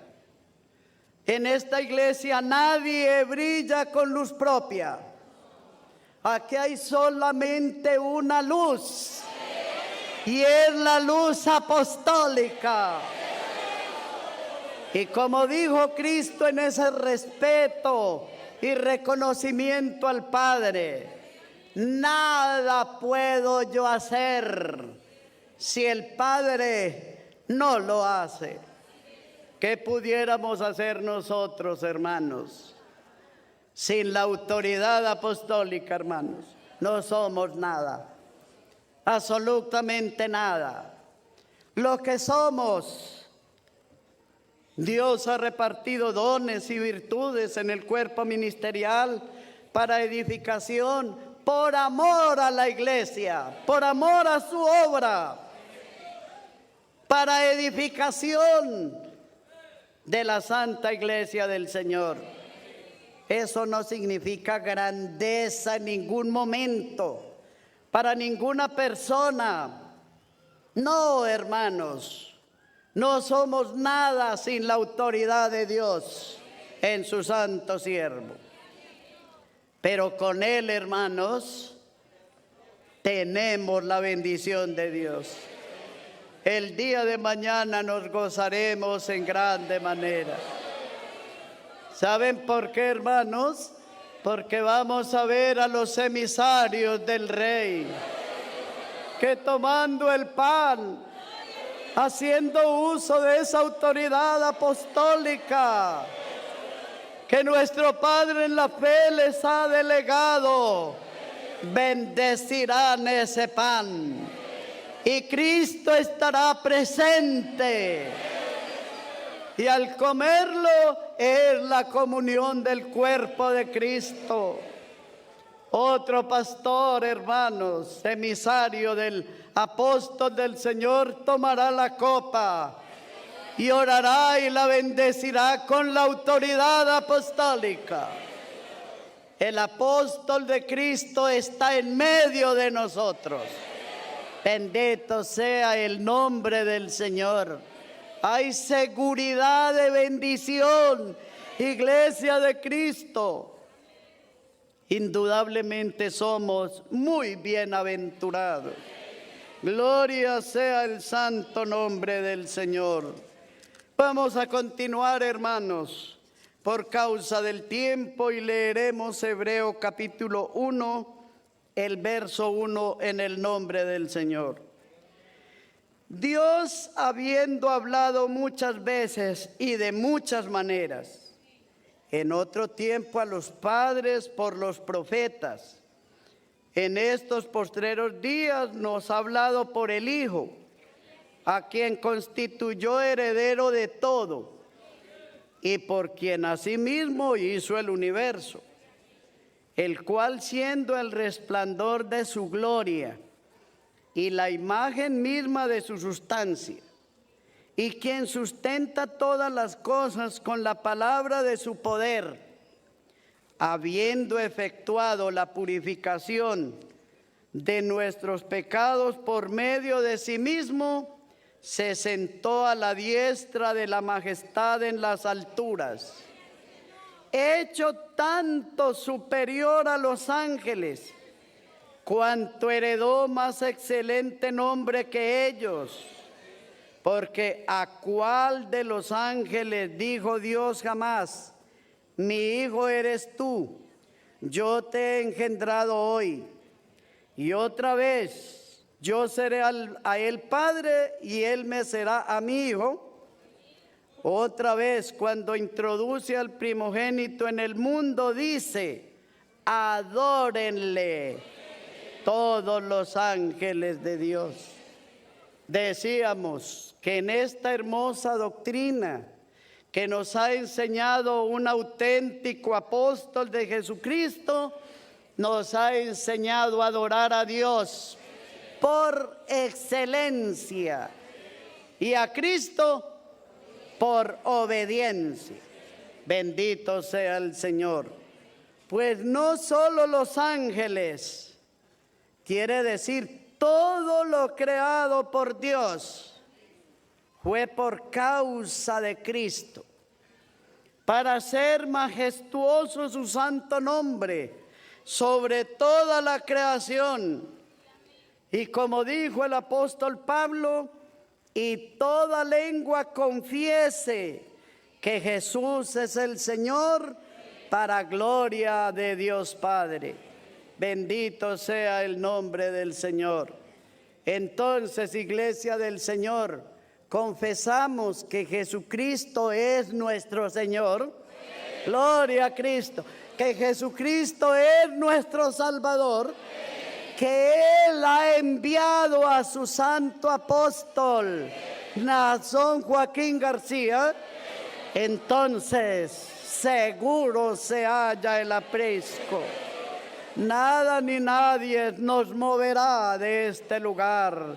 en esta iglesia nadie brilla con luz propia. Aquí hay solamente una luz, y es la luz apostólica. Y como dijo Cristo, en ese respeto y reconocimiento al Padre, nada puedo yo hacer si el Padre no lo hace. ¿Qué pudiéramos hacer nosotros, hermanos? Sin la autoridad apostólica, hermanos, no somos nada, absolutamente nada. Lo que somos, Dios ha repartido dones y virtudes en el cuerpo ministerial para edificación, por amor a la iglesia, por amor a su obra, para edificación de la santa iglesia del Señor. Eso no significa grandeza en ningún momento, para ninguna persona. No, hermanos, no somos nada sin la autoridad de Dios en su santo siervo. Pero con Él, hermanos, tenemos la bendición de Dios. El día de mañana nos gozaremos en grande manera. ¿Saben por qué, hermanos? Porque vamos a ver a los emisarios del Rey, que tomando el pan, haciendo uso de esa autoridad apostólica que nuestro Padre en la fe les ha delegado, bendecirán ese pan y Cristo estará presente. Y al comerlo es la comunión del cuerpo de Cristo. Otro pastor, hermanos, emisario del apóstol del Señor, tomará la copa y orará y la bendecirá con la autoridad apostólica. El apóstol de Cristo está en medio de nosotros. Bendito sea el nombre del Señor. Hay seguridad de bendición, iglesia de Cristo. Indudablemente somos muy bienaventurados. Gloria sea el santo nombre del Señor. Vamos a continuar, hermanos, por causa del tiempo, y leeremos Hebreos capítulo 1, el verso 1, en el nombre del Señor. Dios, habiendo hablado muchas veces y de muchas maneras, en otro tiempo a los padres por los profetas, en estos postreros días nos ha hablado por el Hijo, a quien constituyó heredero de todo y por quien asimismo hizo el universo, el cual, siendo el resplandor de su gloria y la imagen misma de su sustancia, y quien sustenta todas las cosas con la palabra de su poder, habiendo efectuado la purificación de nuestros pecados por medio de sí mismo, se sentó a la diestra de la majestad en las alturas, hecho tanto superior a los ángeles, cuanto heredó más excelente nombre que ellos. Porque ¿a cuál de los ángeles dijo Dios jamás: mi hijo eres tú, yo te he engendrado hoy? Y otra vez, yo seré a él padre y él me será a mi hijo. Otra vez, cuando introduce al primogénito en el mundo, dice: adórenle todos los ángeles de Dios. Decíamos que en esta hermosa doctrina que nos ha enseñado un auténtico apóstol de Jesucristo, nos ha enseñado a adorar a Dios por excelencia y a Cristo por obediencia. Bendito sea el Señor. Pues no solo los ángeles, quiere decir todo lo creado por Dios, fue por causa de Cristo, para hacer majestuoso su santo nombre sobre toda la creación. Y como dijo el apóstol Pablo: y toda lengua confiese que Jesús es el Señor, para gloria de Dios Padre. Bendito sea el nombre del Señor. Entonces, Iglesia del Señor, confesamos que Jesucristo es nuestro Señor. Gloria a Cristo. Que Jesucristo es nuestro Salvador. Que Él ha enviado a su santo apóstol, Nazón Joaquín García. Entonces, seguro se halla el aprisco. Nada ni nadie nos moverá de este lugar.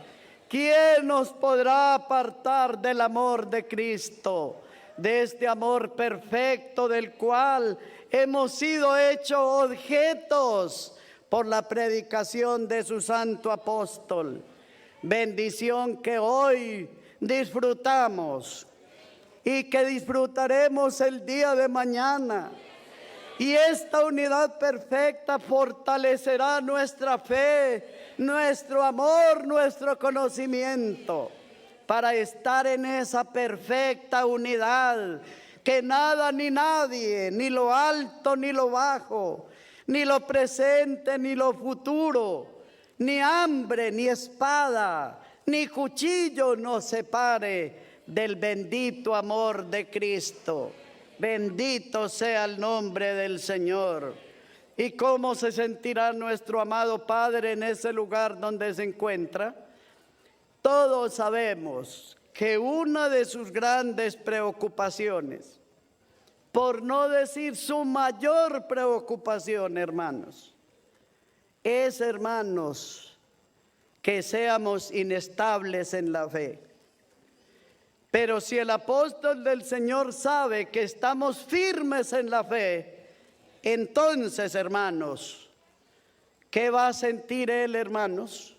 ¿Quién nos podrá apartar del amor de Cristo? De este amor perfecto del cual hemos sido hechos objetos por la predicación de su santo apóstol. Bendición que hoy disfrutamos y que disfrutaremos el día de mañana. Y esta unidad perfecta fortalecerá nuestra fe, nuestro amor, nuestro conocimiento, para estar en esa perfecta unidad, que nada ni nadie, ni lo alto ni lo bajo, ni lo presente ni lo futuro, ni hambre ni espada, ni cuchillo nos separe del bendito amor de Cristo. Bendito sea el nombre del Señor. ¿Y cómo se sentirá nuestro amado Padre en ese lugar donde se encuentra? Todos sabemos que una de sus grandes preocupaciones, por no decir su mayor preocupación, hermanos, es, hermanos, que seamos inestables en la fe. Pero si el apóstol del Señor sabe que estamos firmes en la fe, entonces, hermanos, ¿qué va a sentir él, hermanos?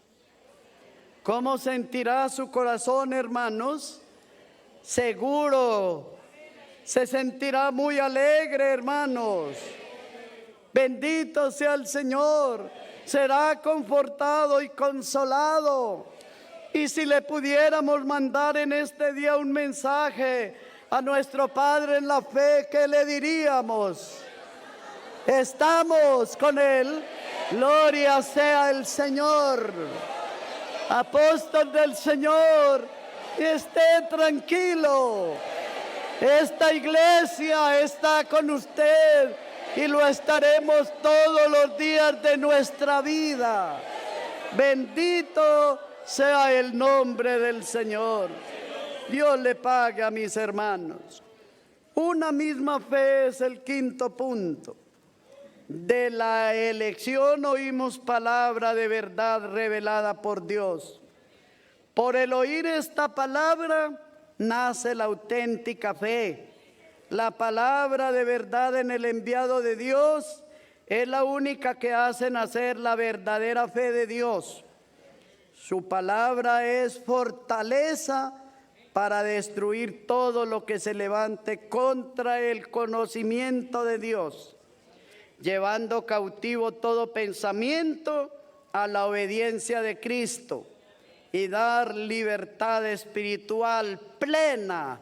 ¿Cómo sentirá su corazón, hermanos? Seguro se sentirá muy alegre, hermanos. Bendito sea el Señor. Será confortado y consolado. Y si le pudiéramos mandar en este día un mensaje a nuestro Padre en la fe, ¿qué le diríamos? Estamos con Él. Gloria sea el Señor. Apóstol del Señor, esté tranquilo. Esta iglesia está con usted y lo estaremos todos los días de nuestra vida. Bendito sea el nombre del Señor. Dios le pague a mis hermanos. Una misma fe es el quinto punto. De la elección oímos palabra de verdad revelada por Dios. Por el oír esta palabra nace la auténtica fe. La palabra de verdad en el enviado de Dios es la única que hace nacer la verdadera fe de Dios. Su palabra es fortaleza para destruir todo lo que se levante contra el conocimiento de Dios, llevando cautivo todo pensamiento a la obediencia de Cristo y dar libertad espiritual plena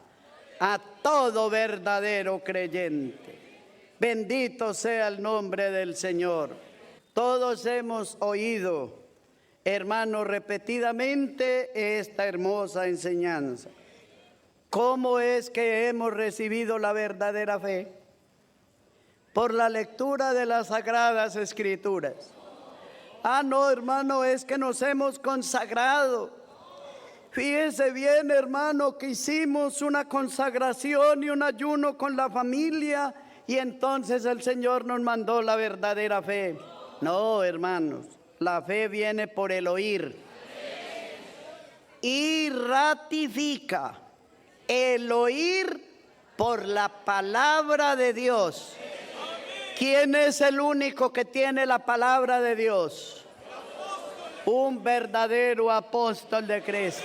a todo verdadero creyente. Bendito sea el nombre del Señor. Todos hemos oído, hermanos, repetidamente esta hermosa enseñanza. ¿Cómo es que hemos recibido la verdadera fe? Por la lectura de las Sagradas Escrituras. Ah, no, hermano, es que nos hemos consagrado. Fíjese bien, hermano, que hicimos una consagración y un ayuno con la familia y entonces el Señor nos mandó la verdadera fe. No, hermanos, la fe viene por el oír y ratifica el oír por la palabra de Dios. ¿Quién es el único que tiene la palabra de Dios? Un verdadero apóstol de Cristo.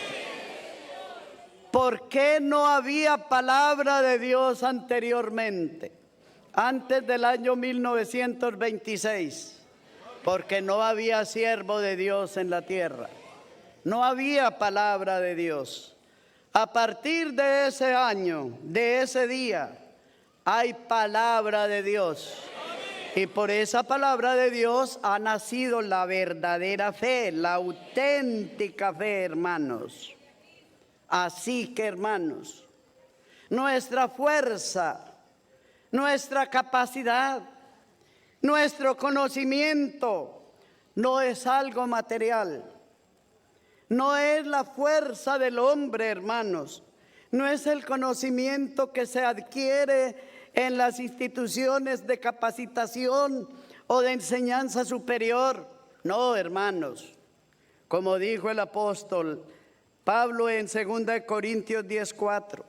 ¿Por qué no había palabra de Dios anteriormente? Antes del año 1926. Porque no había siervo de Dios en la tierra. No había palabra de Dios. A partir de ese año, de ese día, hay palabra de Dios. Y por esa palabra de Dios ha nacido la verdadera fe, la auténtica fe, hermanos. Así que, hermanos, nuestra fuerza, nuestra capacidad, nuestro conocimiento no es algo material. No es la fuerza del hombre, hermanos. No es el conocimiento que se adquiere en las instituciones de capacitación o de enseñanza superior. No, hermanos. Como dijo el apóstol Pablo en 2 Corintios 10:4.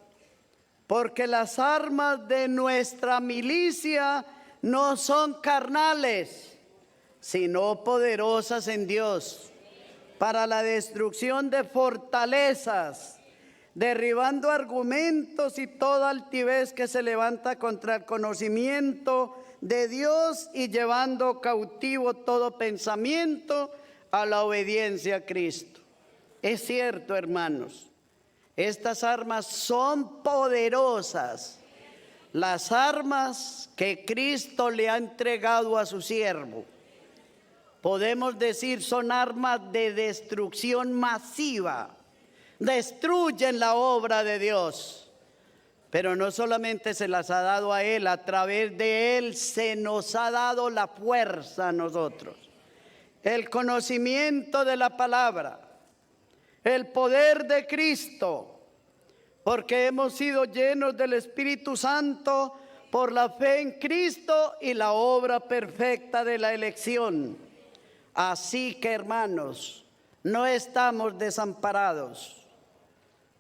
Porque las armas de nuestra milicia no son carnales, sino poderosas en Dios, para la destrucción de fortalezas, derribando argumentos y toda altivez que se levanta contra el conocimiento de Dios y llevando cautivo todo pensamiento a la obediencia a Cristo. Es cierto, hermanos, estas armas son poderosas, las armas que Cristo le ha entregado a su siervo. Podemos decir son armas de destrucción masiva. Destruyen la obra de Dios, pero no solamente se las ha dado a Él, a través de Él se nos ha dado la fuerza a nosotros, el conocimiento de la palabra, el poder de Cristo, porque hemos sido llenos del Espíritu Santo por la fe en Cristo y la obra perfecta de la elección. Así que, hermanos, no estamos desamparados.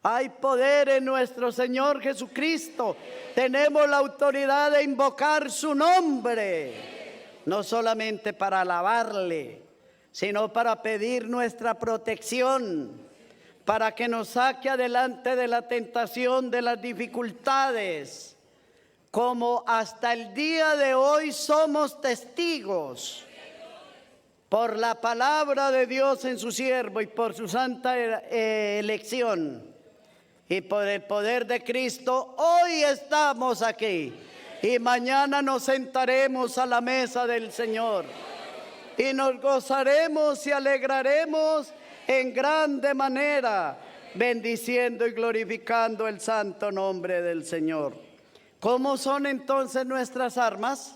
Hay poder en nuestro Señor Jesucristo. Tenemos la autoridad de invocar su nombre, no solamente para alabarle, sino para pedir nuestra protección, para que nos saque adelante de la tentación, de las dificultades, como hasta el día de hoy somos testigos. Por la palabra de Dios en su siervo y por su santa elección. Y por el poder de Cristo, hoy estamos aquí. Y mañana nos sentaremos a la mesa del Señor. Y nos gozaremos y alegraremos en grande manera, bendiciendo y glorificando el santo nombre del Señor. ¿Cómo son entonces nuestras armas?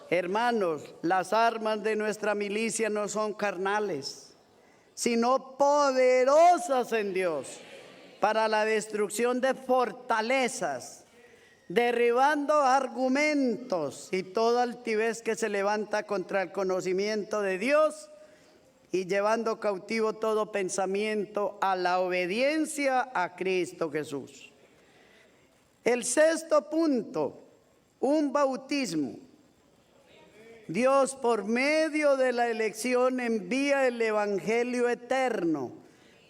Hermanos, las armas de nuestra milicia no son carnales, sino poderosas en Dios, para la destrucción de fortalezas, derribando argumentos y toda altivez que se levanta contra el conocimiento de Dios y llevando cautivo todo pensamiento a la obediencia a Cristo Jesús. El sexto punto, un bautismo. Dios, por medio de la elección, envía el evangelio eterno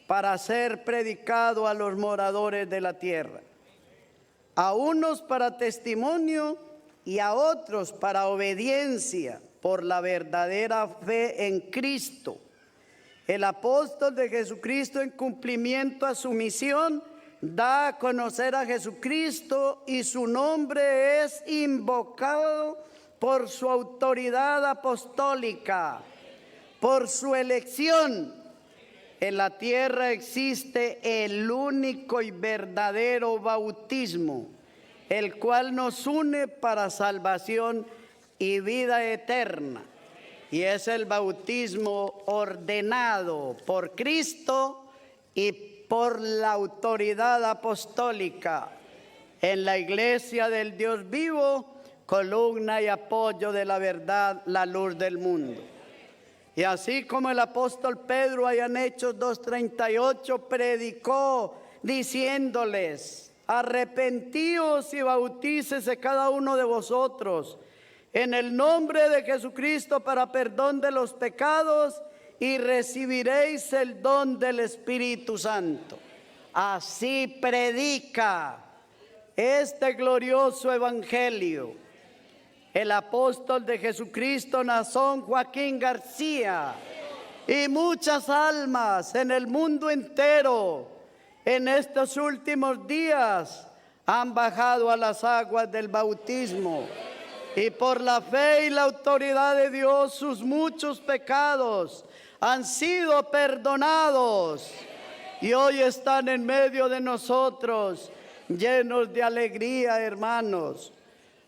para ser predicado a los moradores de la tierra. A unos para testimonio y a otros para obediencia por la verdadera fe en Cristo. El apóstol de Jesucristo, en cumplimiento a su misión, da a conocer a Jesucristo y su nombre es invocado por su autoridad apostólica, por su elección en la tierra existe el único y verdadero bautismo, el cual nos une para salvación y vida eterna. Y es el bautismo ordenado por Cristo y por la autoridad apostólica en la iglesia del Dios vivo, columna y apoyo de la verdad, la luz del mundo. Y así como el apóstol Pedro allá en Hechos 2:38 predicó diciéndoles: arrepentíos y bautícese cada uno de vosotros en el nombre de Jesucristo para perdón de los pecados y recibiréis el don del Espíritu Santo. Así predica este glorioso evangelio el apóstol de Jesucristo, Nazón Joaquín García, y muchas almas en el mundo entero en estos últimos días han bajado a las aguas del bautismo, y por la fe y la autoridad de Dios sus muchos pecados han sido perdonados y hoy están en medio de nosotros llenos de alegría, hermanos,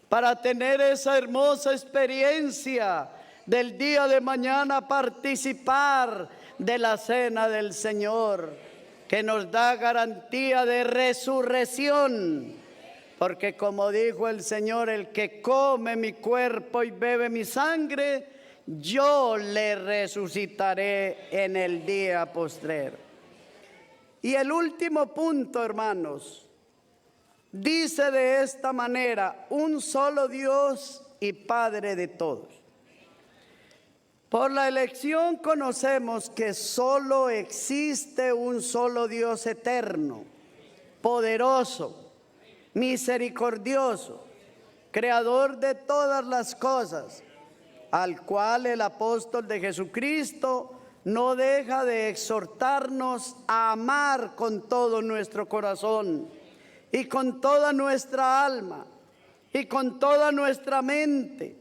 para tener esa hermosa experiencia del día de mañana, participar de la cena del Señor, que nos da garantía de resurrección. Porque como dijo el Señor: el que come mi cuerpo y bebe mi sangre, yo le resucitaré en el día postrero. Y el último punto, hermanos, dice de esta manera: un solo Dios y Padre de todos. Por la elección conocemos que solo existe un solo Dios eterno, poderoso, misericordioso, creador de todas las cosas, al cual el apóstol de Jesucristo no deja de exhortarnos a amar con todo nuestro corazón y con toda nuestra alma y con toda nuestra mente.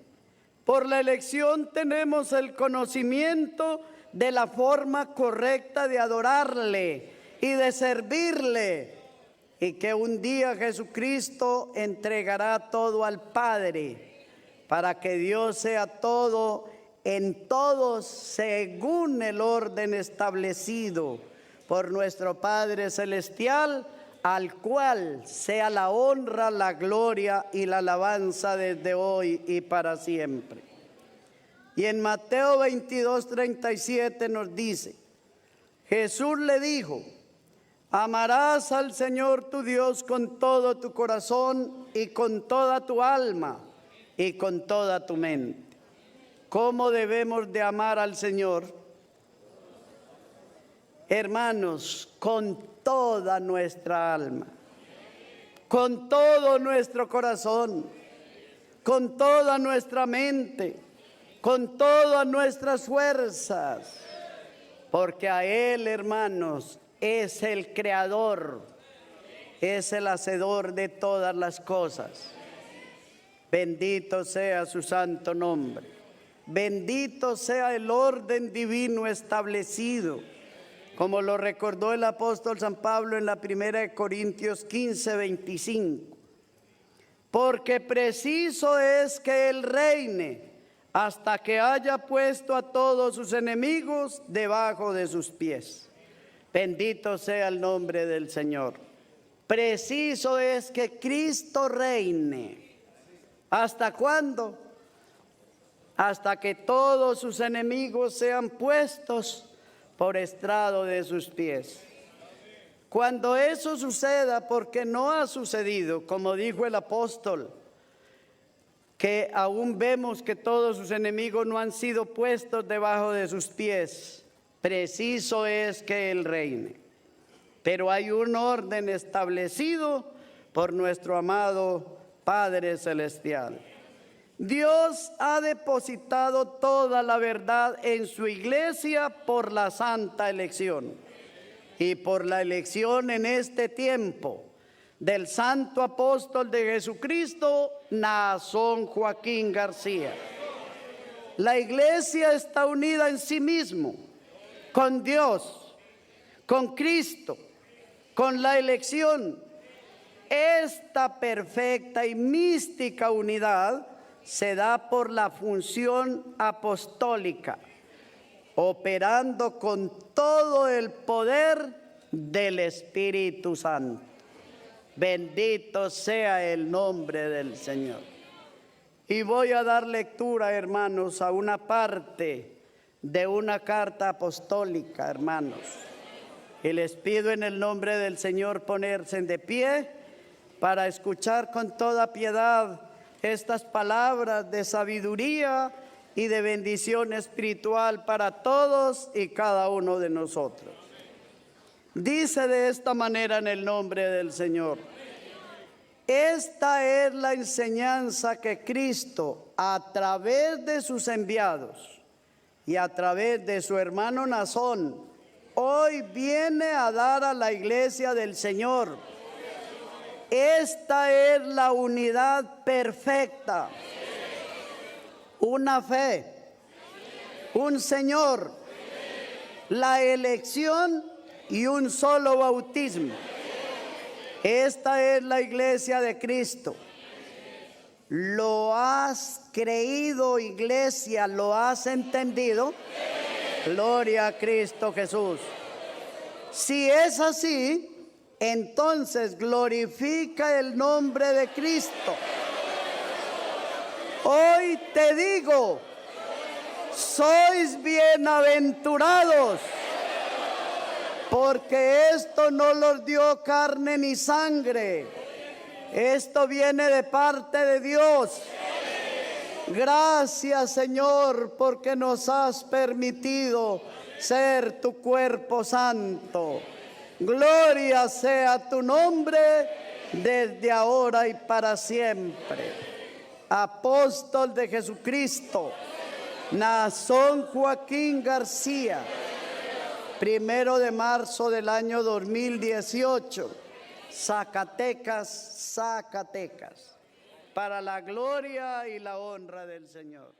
Por la elección tenemos el conocimiento de la forma correcta de adorarle y de servirle, y que un día Jesucristo entregará todo al Padre para que Dios sea todo en todos según el orden establecido por nuestro Padre Celestial, al cual sea la honra, la gloria y la alabanza desde hoy y para siempre. Y en Mateo 22:37 nos dice: Jesús le dijo: amarás al Señor tu Dios con todo tu corazón y con toda tu alma y con toda tu mente. ¿Cómo debemos de amar al Señor? Hermanos, con toda nuestra alma, con todo nuestro corazón, con toda nuestra mente, con todas nuestras fuerzas, porque a Él, hermanos, es el creador, es el hacedor de todas las cosas. Bendito sea su santo nombre. Bendito sea el orden divino establecido, como lo recordó el apóstol San Pablo en la 1 Corintios 15:25. Porque preciso es que Él reine hasta que haya puesto a todos sus enemigos debajo de sus pies. Bendito sea el nombre del Señor. Preciso es que Cristo reine. ¿Hasta cuándo? Hasta que todos sus enemigos sean puestos por estrado de sus pies. Cuando eso suceda, porque no ha sucedido, como dijo el apóstol, que aún vemos que todos sus enemigos no han sido puestos debajo de sus pies. Preciso es que Él reine. Pero hay un orden establecido por nuestro amado Padre Celestial. Dios ha depositado toda la verdad en su iglesia por la santa elección. Y por la elección en este tiempo del santo apóstol de Jesucristo, Nazón Joaquín García. La iglesia está unida en sí mismo, con Dios, con Cristo, con la elección. Esta perfecta y mística unidad se da por la función apostólica, operando con todo el poder del Espíritu Santo. Bendito sea el nombre del Señor. Y voy a dar lectura, hermanos, a una parte de una carta apostólica, hermanos. Y les pido en el nombre del Señor ponerse de pie para escuchar con toda piedad estas palabras de sabiduría y de bendición espiritual para todos y cada uno de nosotros. Dice de esta manera en el nombre del Señor: esta es la enseñanza que Cristo, a través de sus enviados y a través de su hermano Nazón, hoy viene a dar a la iglesia del Señor. Esta es la unidad perfecta, una fe, un Señor, la elección y un solo bautismo. Esta es la iglesia de Cristo. ¿Lo has creído, iglesia? ¿Lo has entendido? Gloria a Cristo Jesús. Si es así, entonces glorifica el nombre de Cristo. Hoy te digo, sois bienaventurados, porque esto no los dio carne ni sangre. Esto viene de parte de Dios. Gracias, Señor, porque nos has permitido ser tu cuerpo santo. Gloria sea tu nombre desde ahora y para siempre. Apóstol de Jesucristo, Nazón Joaquín García, 1 de marzo del año 2018, Zacatecas, Zacatecas, para la gloria y la honra del Señor.